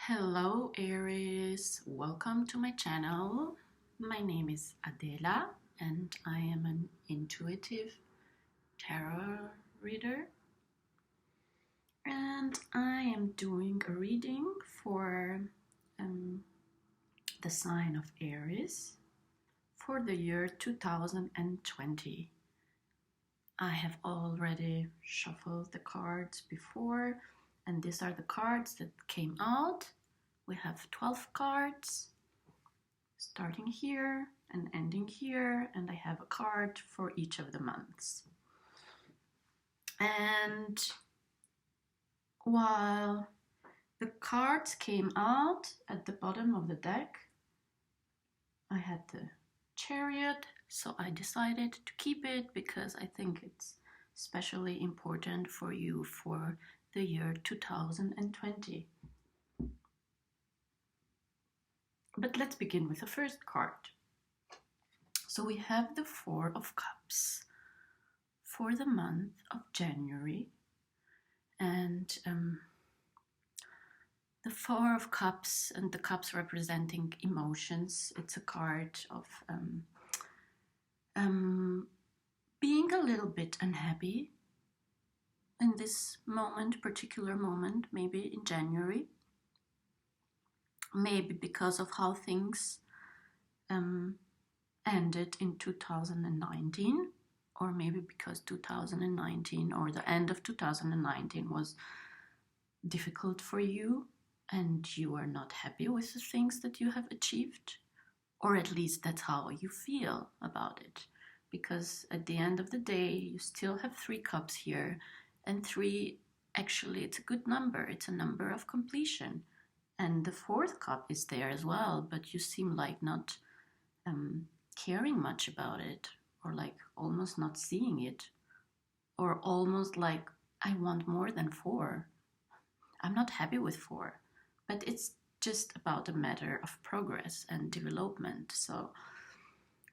Hello Aries, welcome to my channel. My name is Adela and I am an intuitive tarot reader, and I am doing a reading for the sign of Aries for the year 2020. I have already shuffled the cards before, and these are the cards that came out. We have 12 cards, starting here and ending here, and I have a card for each of the months. And while the cards came out at the bottom of the deck, I had the Chariot, so I decided to keep it because I think it's especially important for you for the year 2020. But let's begin with the first card. So we have the Four of Cups for the month of January, and the Four of Cups and the cups representing emotions. It's a card of being a little bit unhappy in this moment, particular moment, maybe in January, maybe because of how things ended in 2019, or maybe because 2019 or the end of 2019 was difficult for you and you are not happy with the things that you have achieved, or at least that's how you feel about it, because at the end of the day you still have 3 cups here, and 3, actually it's a good number, it's a number of completion, and the 4th cup is there as well, but you seem like not caring much about it, or like almost not seeing it, or almost like I want more than 4. I'm not happy with 4, but it's just about a matter of progress and development. So,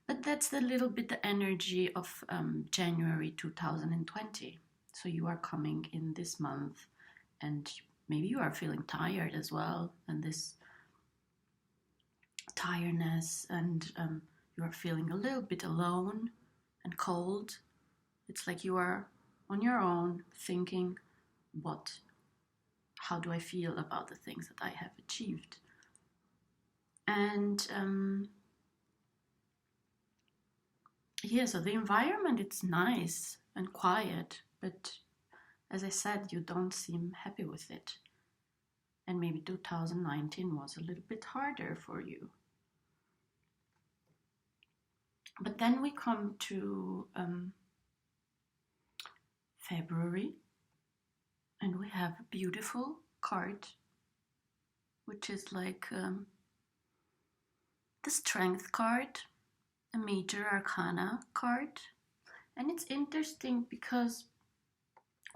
but that's a little bit the energy of January 2020. So you are coming in this month, and maybe you are feeling tired as well, and this tiredness, and you are feeling a little bit alone and cold. It's like you are on your own thinking, how do I feel about the things that I have achieved? And so the environment, it's nice and quiet, but as I said, you don't seem happy with it. And maybe 2019 was a little bit harder for you. But then we come to February, and we have a beautiful card, which is like the Strength card, a major arcana card. And it's interesting because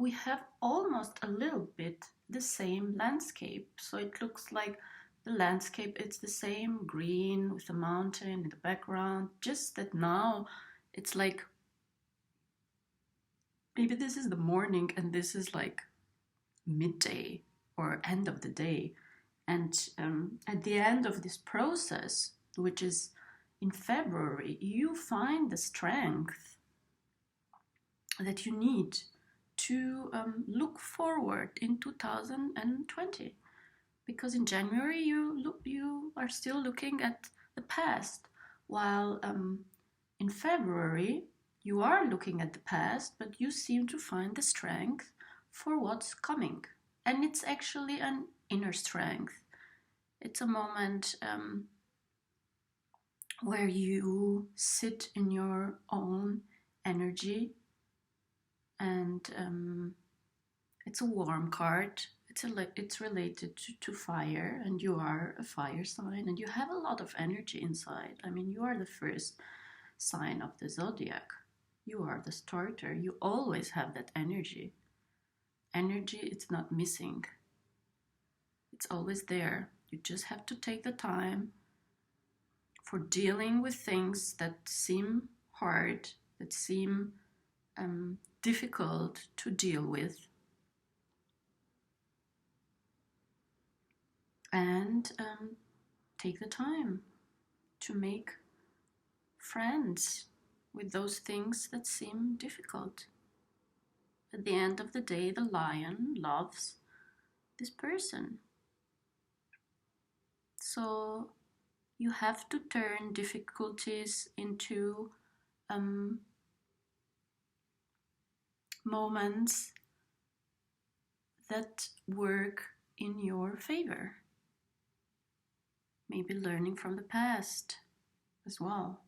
we have almost a little bit the same landscape. So it looks like the landscape, it's the same green with a mountain in the background, just that now it's like maybe this is the morning and this is like midday or end of the day. And at the end of this process, which is in February, you find the strength that you need to look forward in 2020. Because in January you are still looking at the past, while in February you are looking at the past, but you seem to find the strength for what's coming. And it's actually an inner strength. It's a moment where you sit in your own energy, and it's a warm card. It's related to fire, and you are a fire sign, and you have a lot of energy inside. I mean, you are the first sign of the zodiac. You are the starter. You always have that energy. Energy, it's not missing. It's always there. You just have to take the time for dealing with things that seem hard, that seem difficult to deal with. And take the time to make friends with those things that seem difficult. At the end of the day, the lion loves this person. So you have to turn difficulties into moments that work in your favor. Maybe learning from the past as well.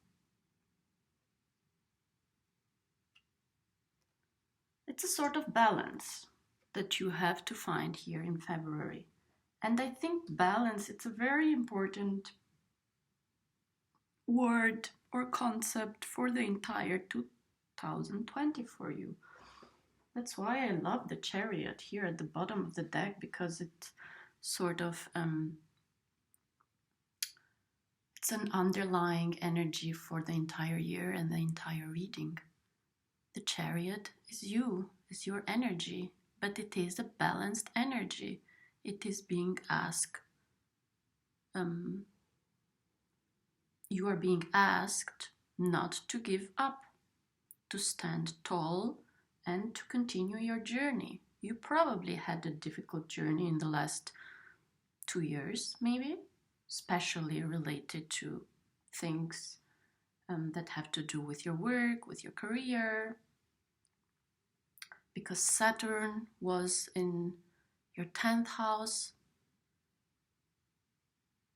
It's a sort of balance that you have to find here in February. And I think balance, it's a very important word or concept for the entire 2020 for you. That's why I love the Chariot here at the bottom of the deck, because it sort of it's an underlying energy for the entire year and the entire reading. The Chariot is you, is your energy, but it is a balanced energy. It is being asked, you are being asked not to give up, to stand tall and to continue your journey. You probably had a difficult journey in the last 2 years, maybe, especially related to things that have to do with your work, with your career, because Saturn was in your 10th house,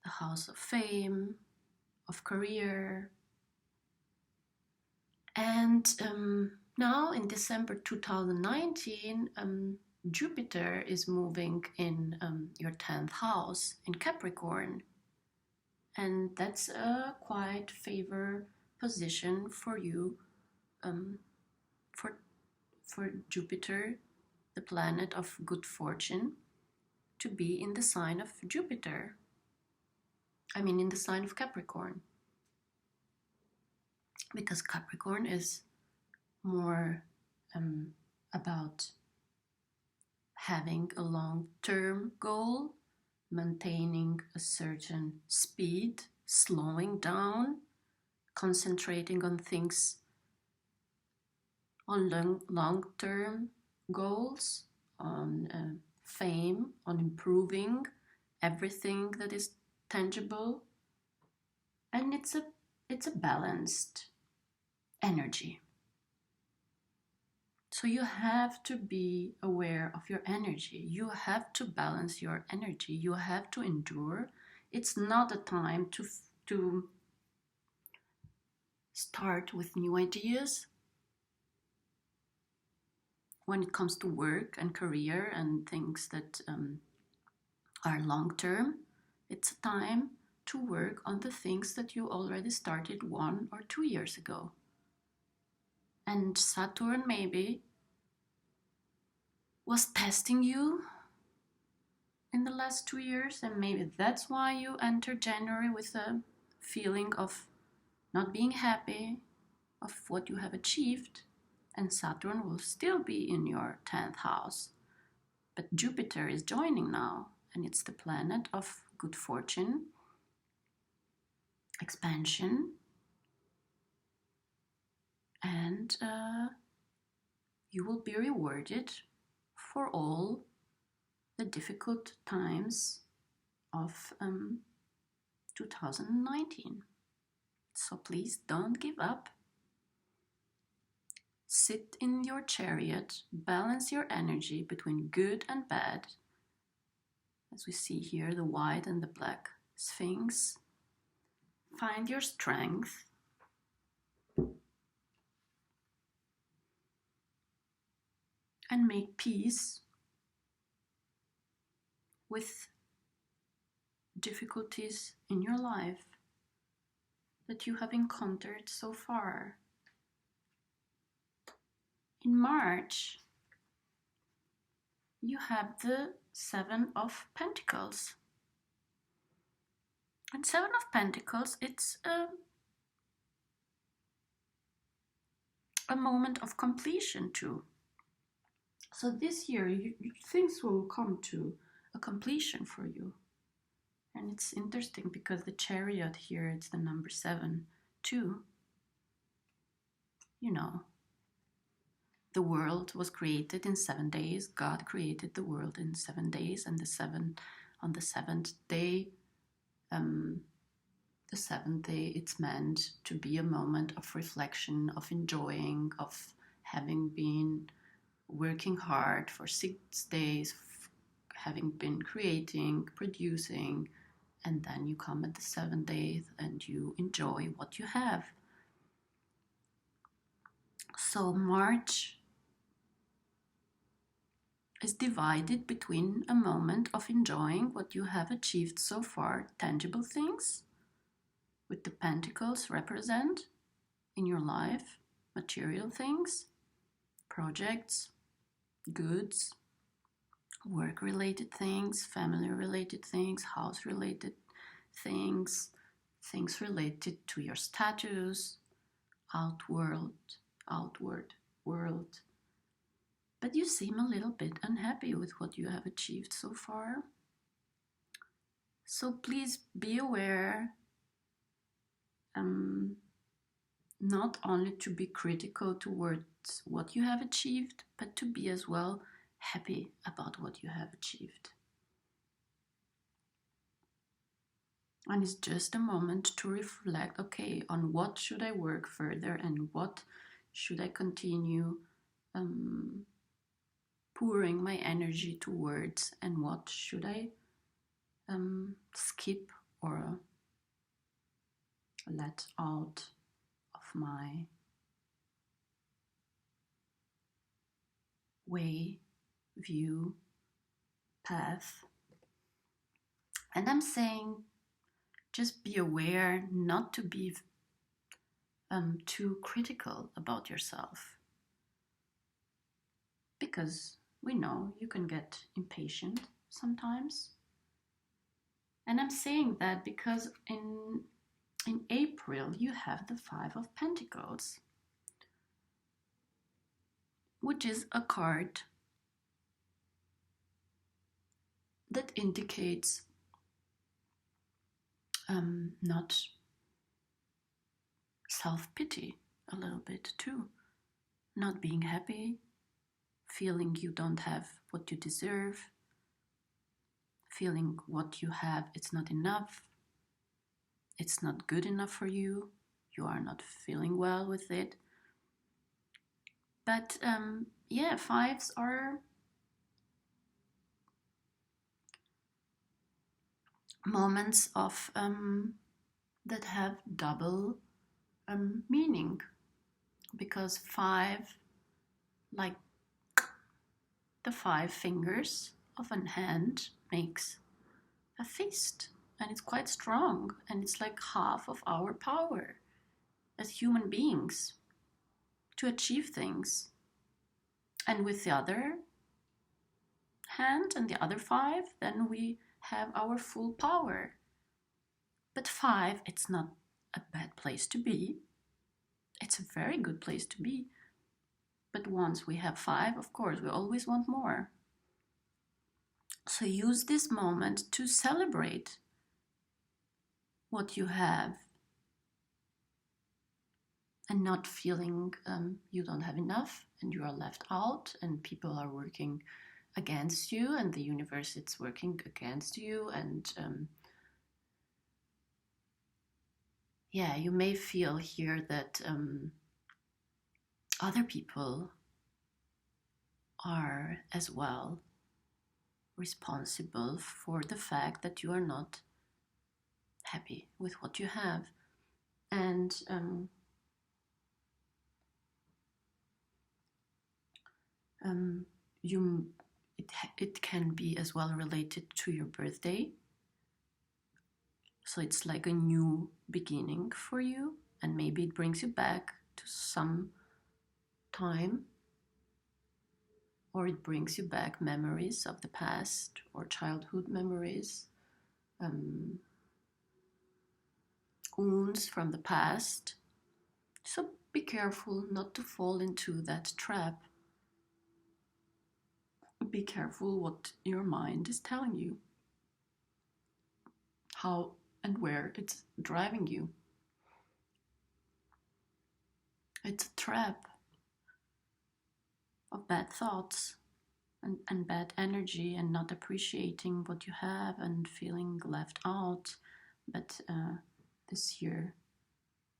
the house of fame, of career. And now in December 2019, Jupiter is moving in your 10th house in Capricorn. And that's a quite favor position for you, for Jupiter, the planet of good fortune, to be in the sign of Jupiter. I mean, in the sign of Capricorn. Because Capricorn is more about having a long-term goal, maintaining a certain speed, slowing down, concentrating on things, on long-term goals, on fame, on improving everything that is tangible. And it's a balanced energy. So you have to be aware of your energy. You have to balance your energy. You have to endure. It's not a time to start with new ideas when it comes to work and career and things that are long-term. It's a time to work on the things that you already started 1 or 2 years ago. And Saturn maybe was testing you in the last 2 years, and maybe that's why you entered January with a feeling of not being happy of what you have achieved. And Saturn will still be in your 10th house, but Jupiter is joining now, and it's the planet of good fortune, expansion, and you will be rewarded for all the difficult times of 2019. So please don't give up. Sit in your chariot, balance your energy between good and bad. As we see here, the white and the black sphinx. Find your strength. And make peace with difficulties in your life that you have encountered so far. In March, you have the Seven of Pentacles. And Seven of Pentacles, it's a moment of completion too. So this year, things will come to a completion for you. And it's interesting because the chariot here, it's the number 7 too. You know, the world was created in 7 days. God created the world in 7 days, and on the seventh day, it's meant to be a moment of reflection, of enjoying, of having been working hard for 6 days, having been creating, producing, and then you come at the 7th day and you enjoy what you have. So March is divided between a moment of enjoying what you have achieved so far, tangible things, with the pentacles represent in your life, material things, projects, goods, work-related things, family-related things, house-related things, things related to your status, outward world. But you seem a little bit unhappy with what you have achieved so far. So please be aware, not only to be critical towards what you have achieved, but to be as well happy about what you have achieved. And it's just a moment to reflect, okay, on what should I work further and what should I continue pouring my energy towards, and what should I skip or let out of my way, view, path. And I'm saying just be aware not to be too critical about yourself, because we know you can get impatient sometimes. And I'm saying that because in April you have the 5 of Pentacles, which is a card that indicates not self-pity a little bit too, not being happy, feeling you don't have what you deserve, feeling what you have, it's not enough, it's not good enough for you, you are not feeling well with it. But yeah, 5s are moments of that have double meaning, because 5, like the 5 fingers of a hand, makes a fist, and it's quite strong, and it's like half of our power as human beings to achieve things. And with the other hand and the other 5, then we have our full power. But 5, it's not a bad place to be. It's a very good place to be. But once we have 5, of course, we always want more. So use this moment to celebrate what you have, and not feeling you don't have enough and you are left out and people are working against you and the universe is working against you, and yeah, you may feel here that other people are as well responsible for the fact that you are not happy with what you have. And it can be as well related to your birthday. So it's like a new beginning for you, and maybe it brings you back to some time, or it brings you back memories of the past or childhood memories, wounds from the past. So be careful not to fall into that trap. Be careful what your mind is telling you. how and where it's driving you. It's a trap of bad thoughts and bad energy, and not appreciating what you have and feeling left out. But this year,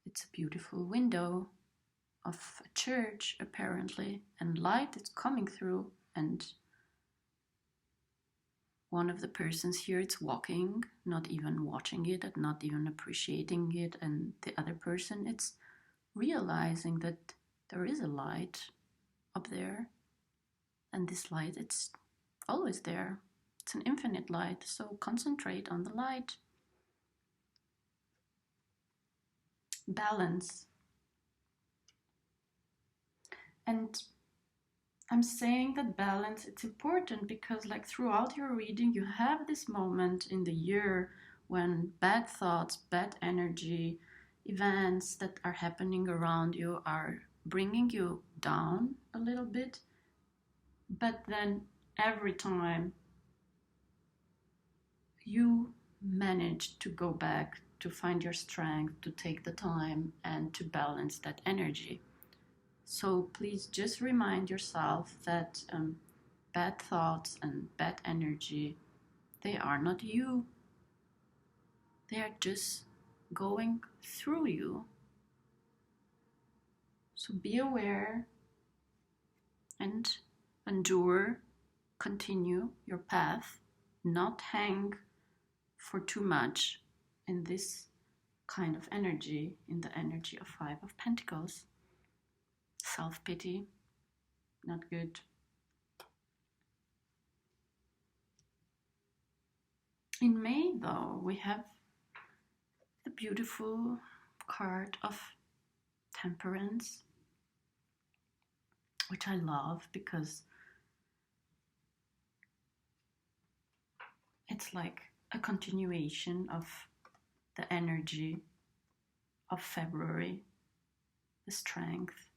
it's a beautiful window of a church, apparently, and light is coming through, and one of the persons here is walking, not even watching it and not even appreciating it, and the other person, it's realizing that there is a light up there, and this light, it's always there. It's an infinite light, so concentrate on the light. Balance. And I'm saying that balance, it's important because like throughout your reading, you have this moment in the year when bad thoughts, bad energy, events that are happening around you are bringing you down a little bit. But then every time you manage to go back, to find your strength, to take the time and to balance that energy. So please just remind yourself that bad thoughts and bad energy, they are not you. They are just going through you. So be aware and endure, continue your path, not hang for too much in this kind of energy, in the energy of Five of Pentacles. Self-pity, not good. In May, though, we have the beautiful card of Temperance, which I love because it's like a continuation of the energy of February, the strength.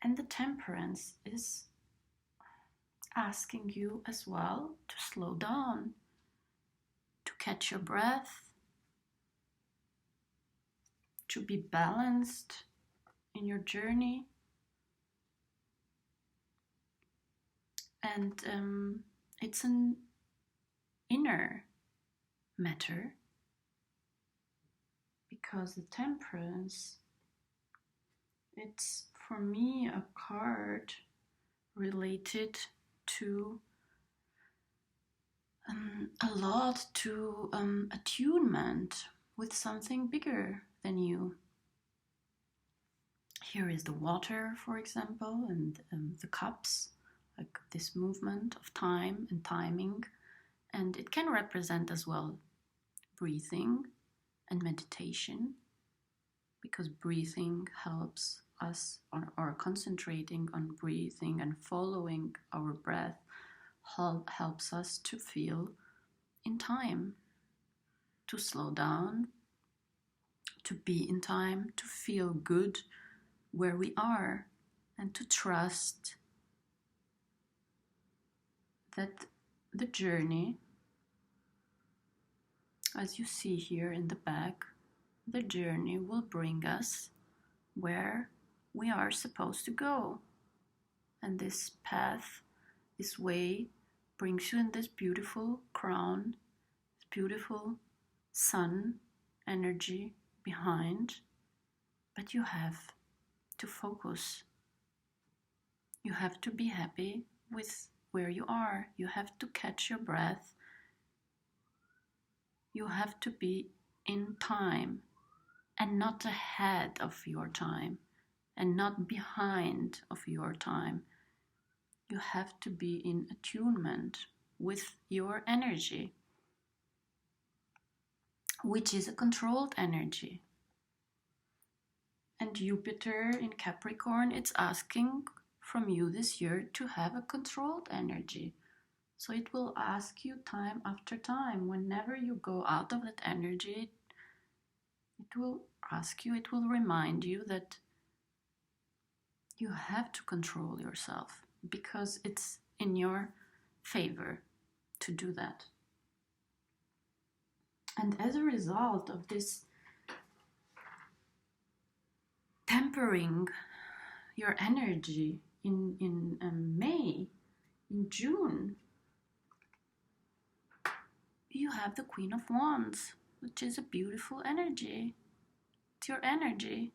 And the Temperance is asking you as well to slow down, to catch your breath, to be balanced in your journey. And it's an inner matter, because the Temperance, it's for me a card related to a lot to attunement with something bigger than you. Here is the water, for example, and the cups, like this movement of time and timing. And it can represent as well breathing and meditation, because breathing helps us, or concentrating on breathing and following our breath helps us to feel in time, to slow down, to be in time, to feel good where we are, and to trust that the journey, as you see here in the back, the journey will bring us where we are supposed to go. And this path, this way, brings you in this beautiful crown, this beautiful sun energy behind. But you have to focus. You have to be happy with where you are. You have to catch your breath. You have to be in time and not ahead of your time and not behind of your time. You have to be in attunement with your energy, which is a controlled energy. And Jupiter in Capricorn, it's asking from you this year to have a controlled energy. So it will ask you time after time, whenever you go out of that energy, it will ask you, it will remind you that you have to control yourself, because it's in your favor to do that. And as a result of this tempering your energy in May, in June, you have the Queen of Wands, which is a beautiful energy. It's your energy.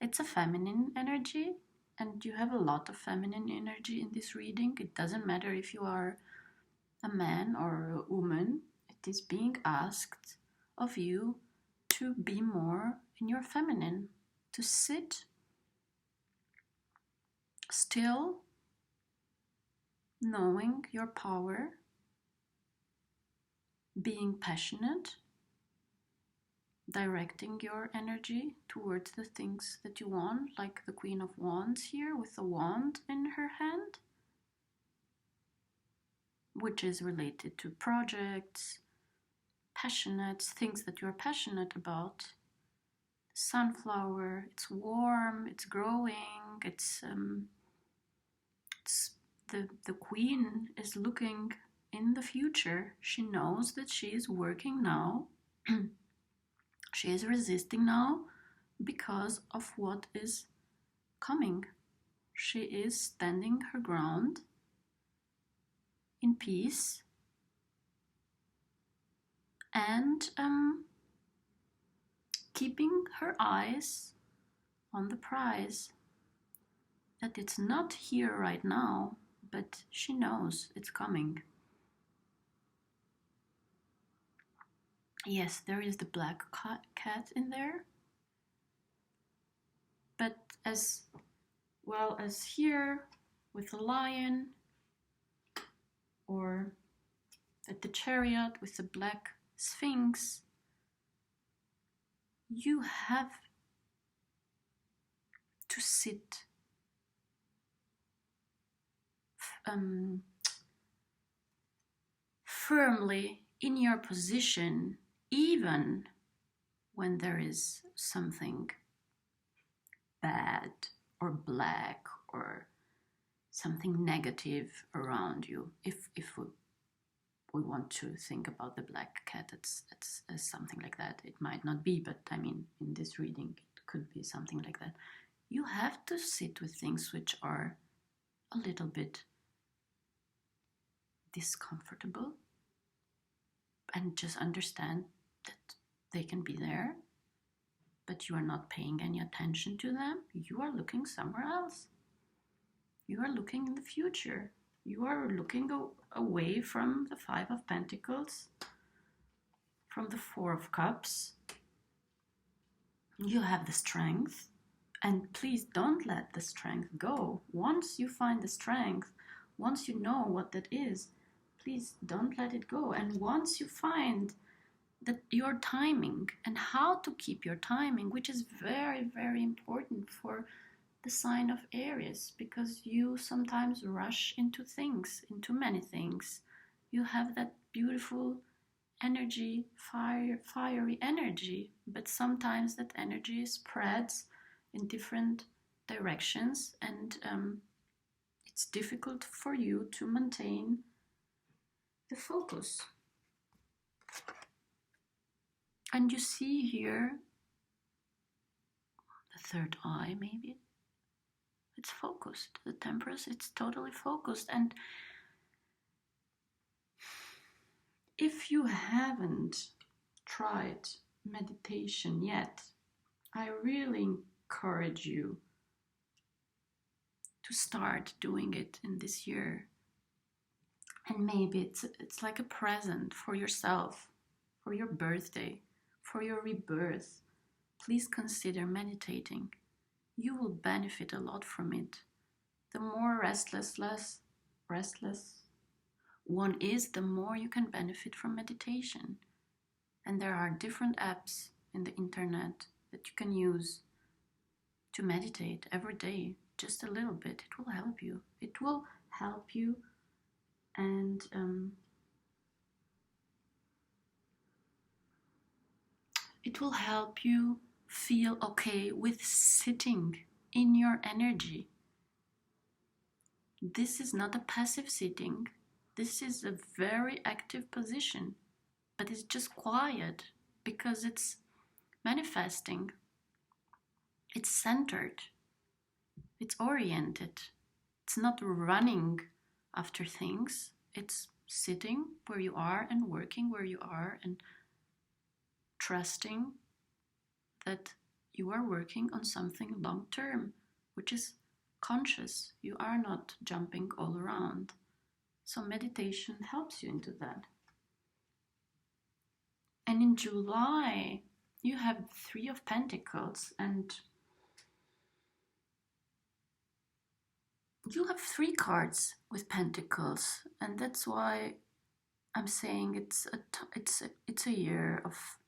It's a feminine energy, and you have a lot of feminine energy in this reading. It doesn't matter if you are a man or a woman. It is being asked of you to be more in your feminine, to sit still, knowing your power, being passionate, directing your energy towards the things that you want, like the Queen of Wands here with the wand in her hand, which is related to projects, passionate things that you're passionate about. Sunflower, it's warm, it's growing, it's the queen is looking in the future. She knows that she is working now. She is resisting now because of what is coming. She is standing her ground in peace and keeping her eyes on the prize. That it's not here right now, but she knows it's coming. Yes, there is the black cat in there, but as well as here with the lion, or at the chariot with the black sphinx, you have to sit firmly in your position, even when there is something bad or black or something negative around you. If we want to think about the black cat, it's something like that. It might not be, but I mean, in this reading, it could be something like that. You have to sit with things which are a little bit discomfortable and just understand that they can be there, but you are not paying any attention to them. You are looking somewhere else. You are looking in the future. You are looking away from the Five of Pentacles, from the Four of Cups. You have the strength, and please don't let the strength go. Once you find the strength, once you know what that is, please don't let it go. And once you find that your timing and how to keep your timing, which is very, very important for the sign of Aries, because you sometimes rush into things, into many things. You have that beautiful energy, fiery energy, but sometimes that energy spreads in different directions, and it's difficult for you to maintain the focus. And you see here the third eye, maybe it's focused. The Temperance, it's totally focused. And if you haven't tried meditation yet, I really encourage you to start doing it in this year. And maybe it's like a present for yourself, for your birthday, for your rebirth. Please consider meditating. You will benefit a lot from it. The more restless one is, the more you can benefit from meditation. And there are different apps in the internet that you can use to meditate every day, just a little bit. It will help you. It will help you, and it will help you feel okay with sitting in your energy. This is not a passive sitting. This is a very active position. but it's just quiet because it's manifesting. It's centered. It's oriented. It's not running after things. It's sitting where you are and working where you are and trusting that you are working on something long term, which is conscious. You are not jumping all around. So meditation helps you into that. And in July, you have Three of Pentacles, and you have 3 cards with Pentacles, and that's why I'm saying it's a year of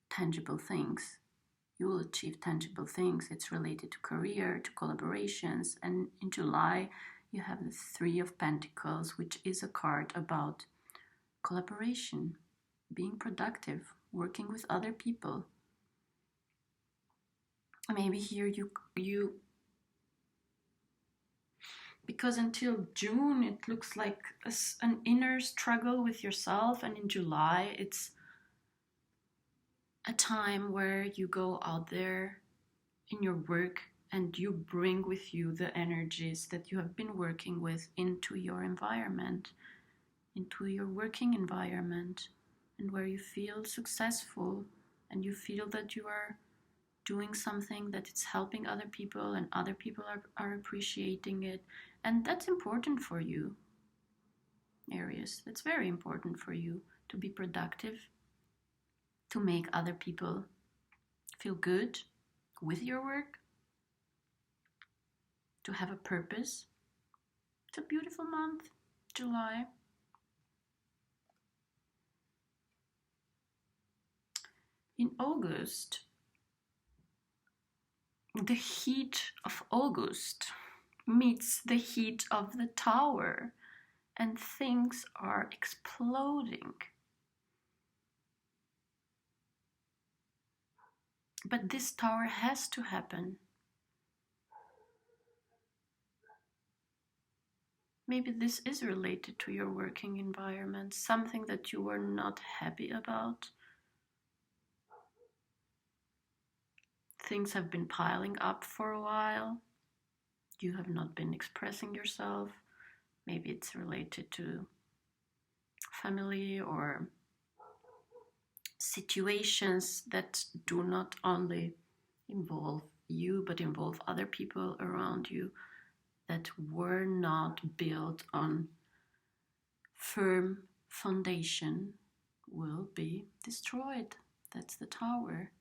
tangible things. You will achieve tangible things. It's related to career, to collaborations, and in July you have the Three of Pentacles, which is a card about collaboration, being productive, working with other people. Maybe here you because until June it looks like an inner struggle with yourself, and in July it's a time where you go out there in your work and you bring with you the energies that you have been working with into your environment, into your working environment, and where you feel successful and you feel that you are doing something that it's helping other people and other people are appreciating it. And that's important for you, Aries. That's very important for you to be productive, to make other people feel good with your work, to have a purpose. It's a beautiful month, July. In August, the heat of August meets the heat of the Tower, and things are exploding. But this Tower has to happen. Maybe this is related to your working environment, something that you were not happy about. Things have been piling up for a while. You have not been expressing yourself. Maybe it's related to family or situations that do not only involve you, but involve other people around you that were not built on firm foundation will be destroyed. That's the Tower.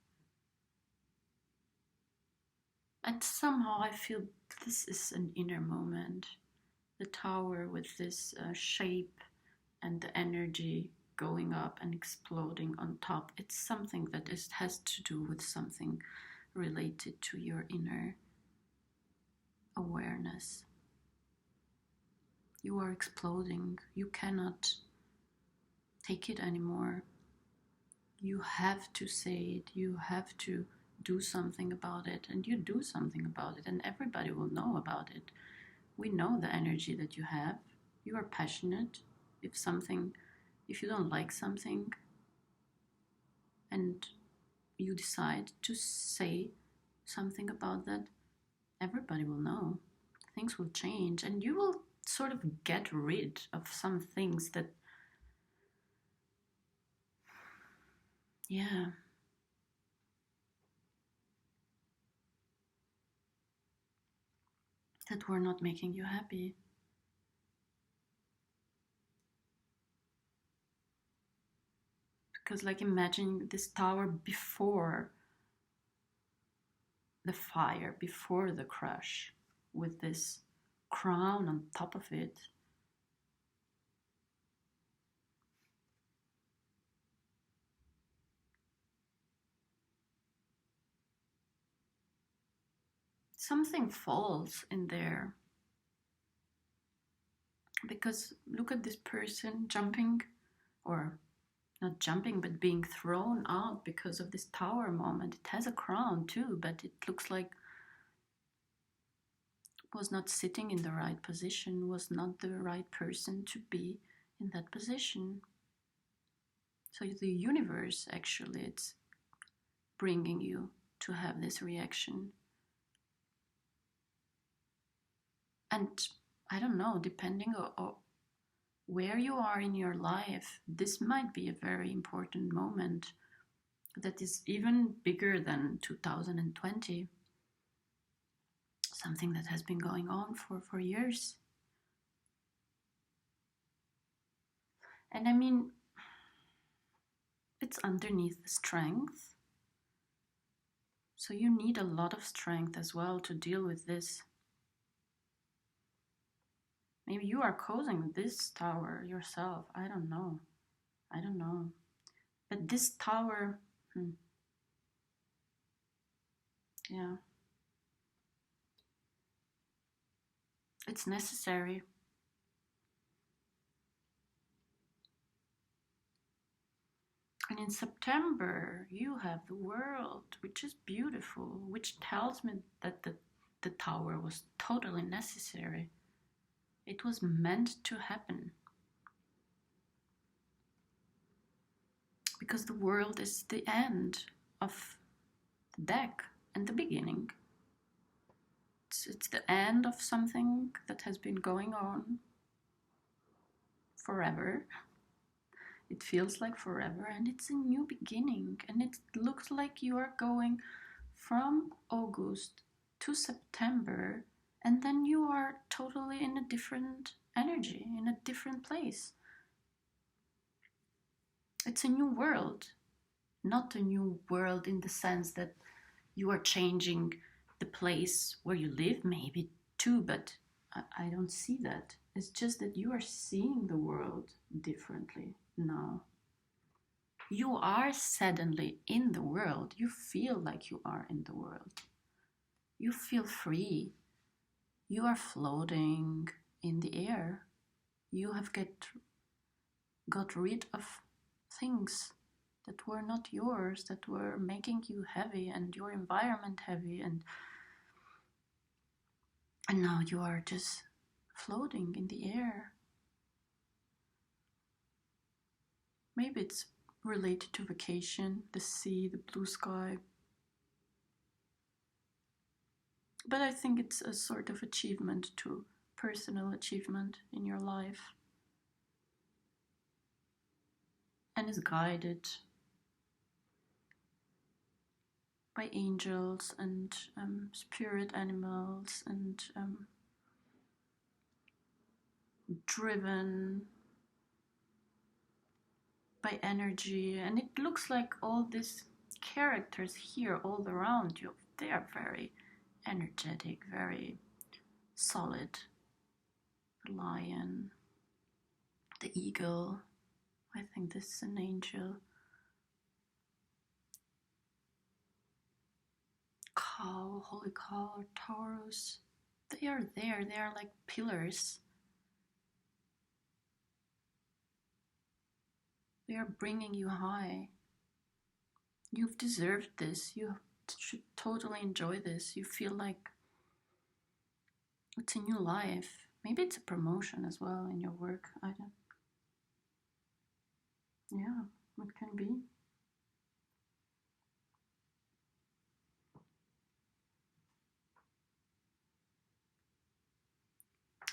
And somehow I feel this is an inner moment. The Tower with this shape and the energy going up and exploding on top. It's something that has to do with something related to your inner awareness. You are exploding. You cannot take it anymore. You have to say it. You have to do something about it, and you do something about it, and everybody will know about it. We know the energy that you have. You are passionate. If you don't like something and you decide to say something about that, everybody will know. Things will change, and you will sort of get rid of some things that, yeah, that were not making you happy. Because, like, imagine this Tower before the fire, before the crush, with this crown on top of it. Something falls in there. Because look at this person jumping, or not jumping, but being thrown out because of this Tower moment. It has a crown too, but it looks like was not sitting in the right position, was not the right person to be in that position. So the universe, actually, it's bringing you to have this reaction. And I don't know, depending on where you are in your life, this might be a very important moment that is even bigger than 2020. Something that has been going on for years. And I mean, it's underneath the strength. So you need a lot of strength as well to deal with this. Maybe you are causing this tower yourself. I don't know. But this tower, yeah, it's necessary. And in September, you have the world, which is beautiful, which tells me that the tower was totally necessary. It was meant to happen. Because the world is the end of the deck and the beginning. It's the end of something that has been going on forever. It feels like forever, and it's a new beginning. And it looks like you are going from August to September, and then you are totally in a different energy, in a different place. It's a new world. Not a new world in the sense that you are changing the place where you live, maybe too, but I don't see that. It's just that you are seeing the world differently now. You are suddenly in the world. You feel like you are in the world. You feel free. You are floating in the air. You have got rid of things that were not yours, that were making you heavy and your environment heavy, and now you are just floating in the air. Maybe it's related to vacation, the sea, the blue sky. But I think it's a sort of achievement too, personal achievement in your life. And is guided by angels and spirit animals and driven by energy. And it looks like all these characters here all around you, they are very energetic, very solid. The lion, the eagle, I think this is an angel. Cow, holy cow, or Taurus, they are there, they are like pillars. They are bringing you high. You've deserved this. You should totally enjoy this. You feel like it's a new life. Maybe it's a promotion as well in your work. I don't. Yeah, it can be.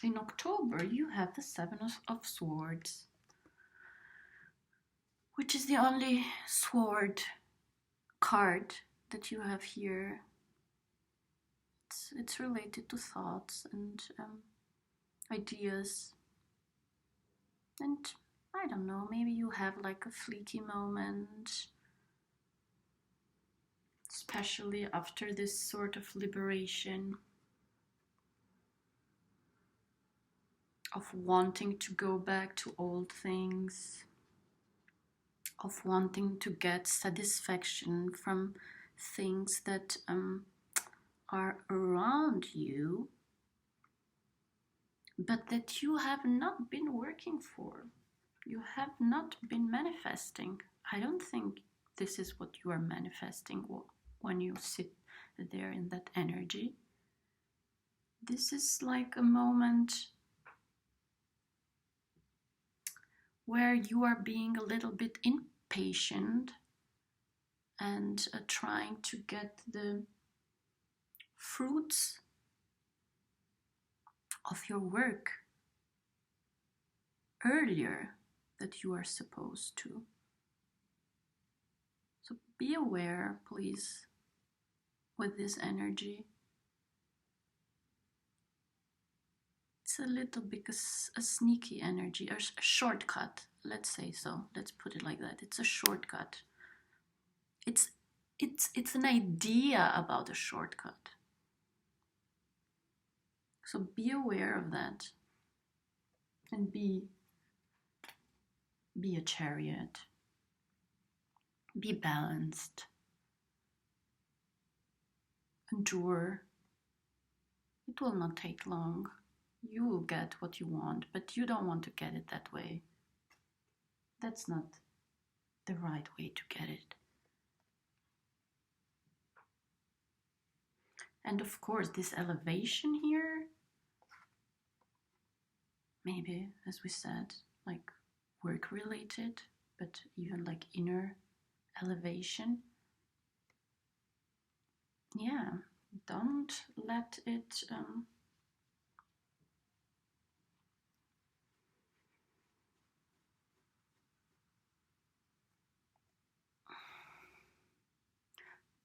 In October, you have the Seven of Swords, which is the only sword card that you have here. It's related to thoughts and ideas. And I don't know, maybe you have like a fleety moment, especially after this sort of liberation of wanting to go back to old things, of wanting to get satisfaction from things that are around you, but that you have not been working for. You have not been manifesting. I don't think this is what you are manifesting when you sit there in that energy. This is like a moment where you are being a little bit patient and trying to get the fruits of your work earlier that you are supposed to. So be aware, please, with this energy. It's a little bit a sneaky energy, or a shortcut, let's say so. Let's put it like that. It's a shortcut. It's an idea about a shortcut. So be aware of that and be a chariot. Be balanced. Endure. It will not take long. You will get what you want, but you don't want to get it that way. That's not the right way to get it. And of course, this elevation here, maybe, as we said, like work related, but even like inner elevation. Yeah, don't let it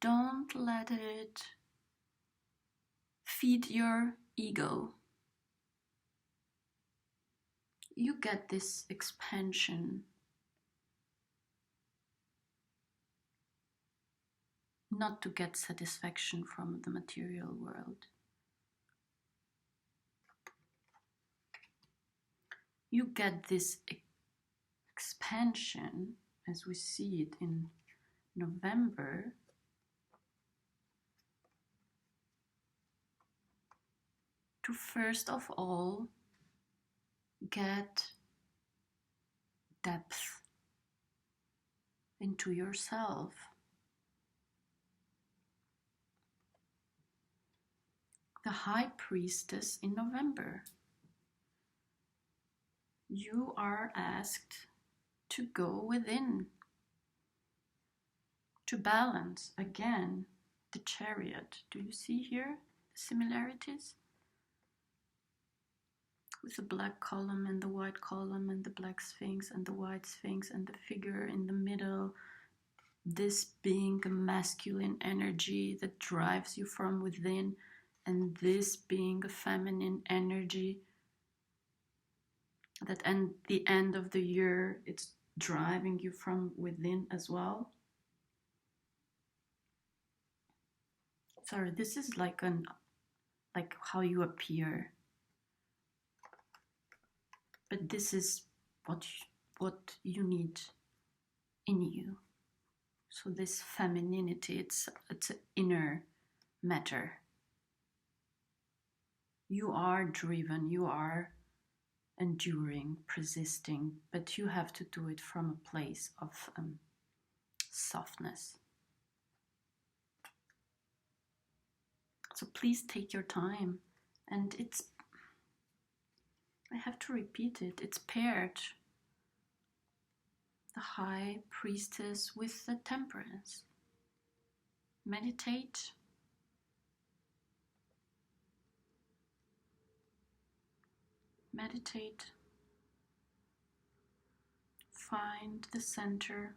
don't let it feed your ego. You get this expansion not to get satisfaction from the material world. You get this expansion, as we see it in November, to first of all get depth into yourself. The High Priestess in November. You are asked to go within, to balance again the Chariot. Do you see here the similarities? With the black column and the white column and the black sphinx and the white sphinx and the figure in the middle, this being a masculine energy that drives you from within, and this being a feminine energy that at the end of the year it's driving you from within as well. Sorry, this is like how you appear, but this is what you need in you. So this femininity, it's an inner matter. You are driven, you are enduring, persisting, but you have to do it from a place of softness. So please take your time, and I have to repeat it, it's paired, the High Priestess with the Temperance. Meditate. Meditate. Find the center.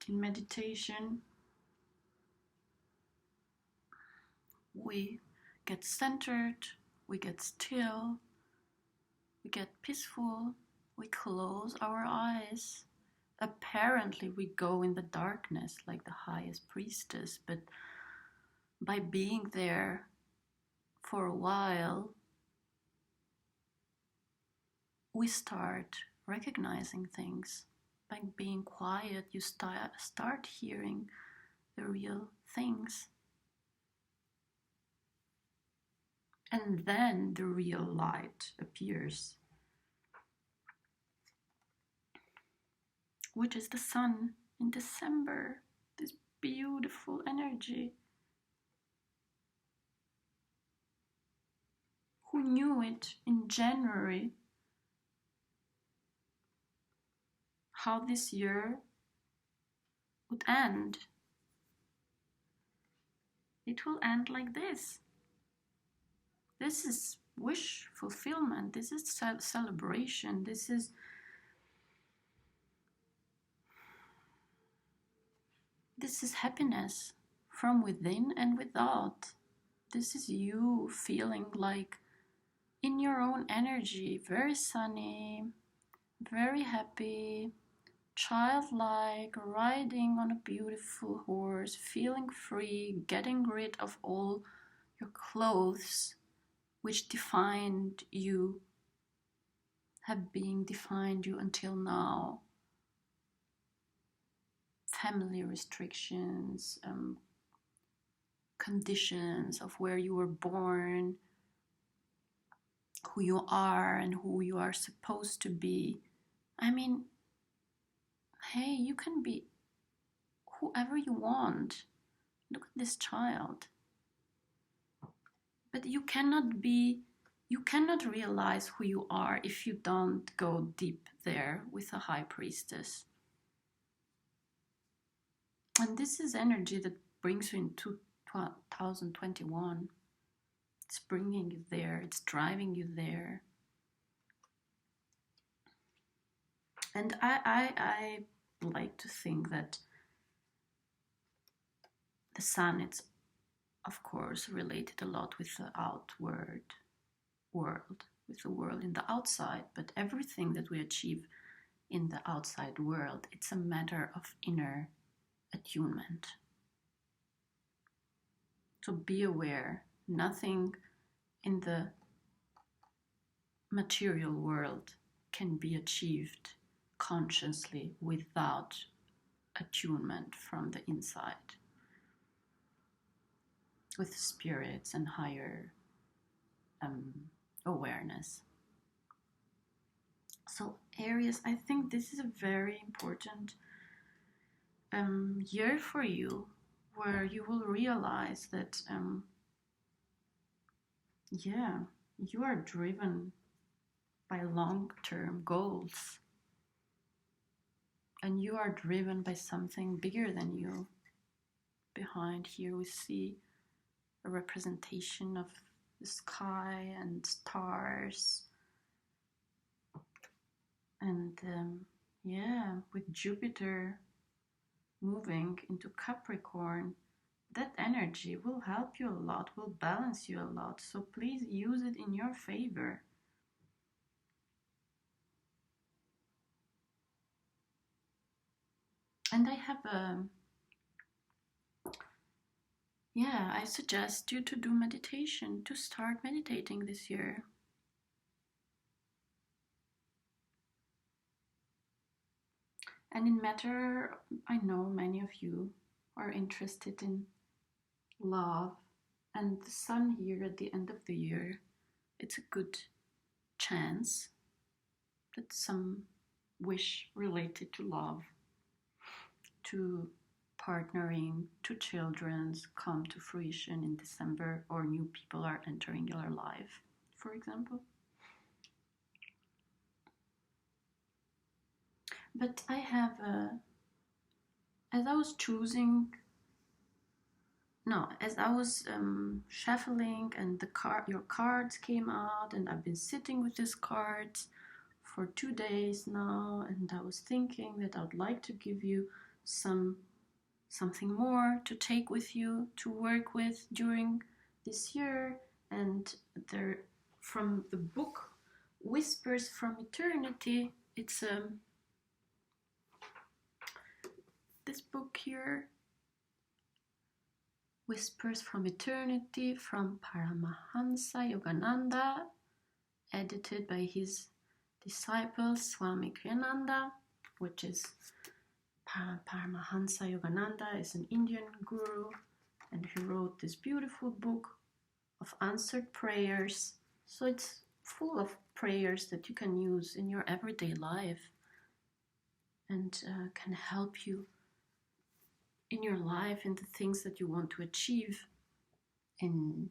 In meditation, we get centered, we get still, we get peaceful, we close our eyes. Apparently we go in the darkness like the highest priestess, but by being there for a while, we start recognizing things. By being quiet, you start hearing the real things. And then the real light appears, which is the sun in December, this beautiful energy. Who knew it in January? How this year would end, it will end like this. This is wish fulfillment. This is celebration. This is happiness from within and without. This is you feeling like in your own energy, very sunny, very happy, childlike, riding on a beautiful horse, feeling free, getting rid of all your clothes which defined you, have been defined you until now. Family restrictions, conditions of where you were born, who you are and who you are supposed to be. I mean, hey, you can be whoever you want. Look at this child. But you cannot realize who you are if you don't go deep there with a high priestess. And this is energy that brings you into 2021. It's bringing you there. It's driving you there. And I like to think that the sun, it's of course related a lot with the outward world, with the world in the outside. But everything that we achieve in the outside world, it's a matter of inner attunement. So be aware, nothing in the material world can be achieved consciously without attunement from the inside, with spirits and higher awareness. So Aries, I think this is a very important year for you, where you will realize that you are driven by long-term goals, and you are driven by something bigger than you. Behind here we see a representation of the sky and stars, and with Jupiter moving into Capricorn, that energy will help you a lot, will balance you a lot. So please use it in your favor. And I have I suggest you to do meditation, to start meditating this year. And in matter, I know many of you are interested in love, and the sun here at the end of the year, it's a good chance that some wish related to love, to partnering, to children's come to fruition in December, or new people are entering your life, for example. But I have as I was shuffling, and your cards came out, and I've been sitting with these cards for 2 days now, and I was thinking that I would like to give you something more to take with you, to work with during this year. And from the book Whispers from Eternity, it's this book here, Whispers from Eternity, from Paramhansa Yogananda, edited by his disciple Swami Kriyananda, which is Paramhansa Yogananda is an Indian guru, and he wrote this beautiful book of answered prayers. So it's full of prayers that you can use in your everyday life, and can help you in your life, in the things that you want to achieve, in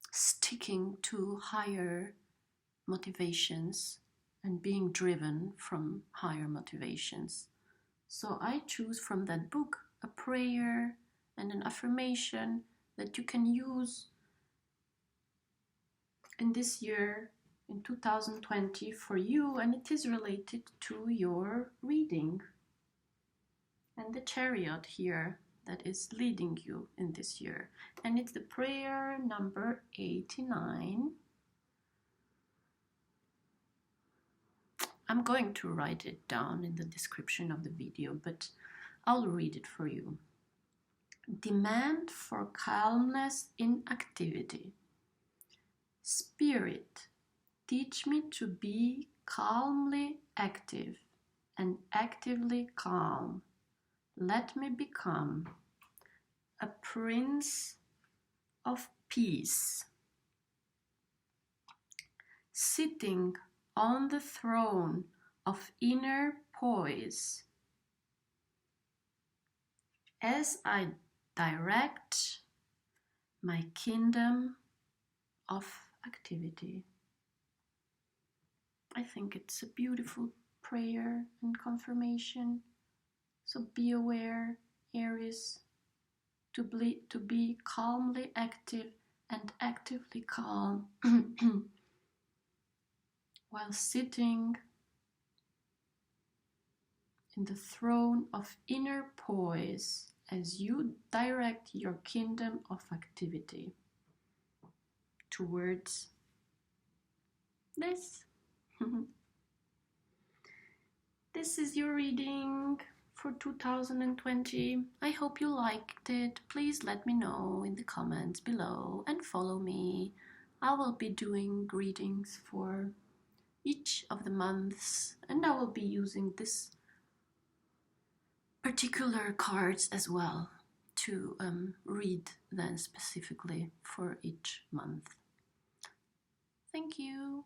sticking to higher motivations and being driven from higher motivations. So I choose from that book a prayer and an affirmation that you can use in this year, in 2020, for you, and it is related to your reading and the chariot here that is leading you in this year. And it's the prayer number 89. I'm going to write it down in the description of the video, but I'll read it for you. Demand for calmness in activity. Spirit, teach me to be calmly active and actively calm. Let me become a prince of peace, sitting on the throne of inner poise, as I direct my kingdom of activity. I think it's a beautiful prayer and confirmation. So be aware, Aries, to be calmly active and actively calm while sitting in the throne of inner poise as you direct your kingdom of activity towards this. This is your reading for 2020. I hope you liked it. Please let me know in the comments below and follow me. I will be doing readings for each of the months, and I will be using this particular cards as well to read them specifically for each month. Thank you.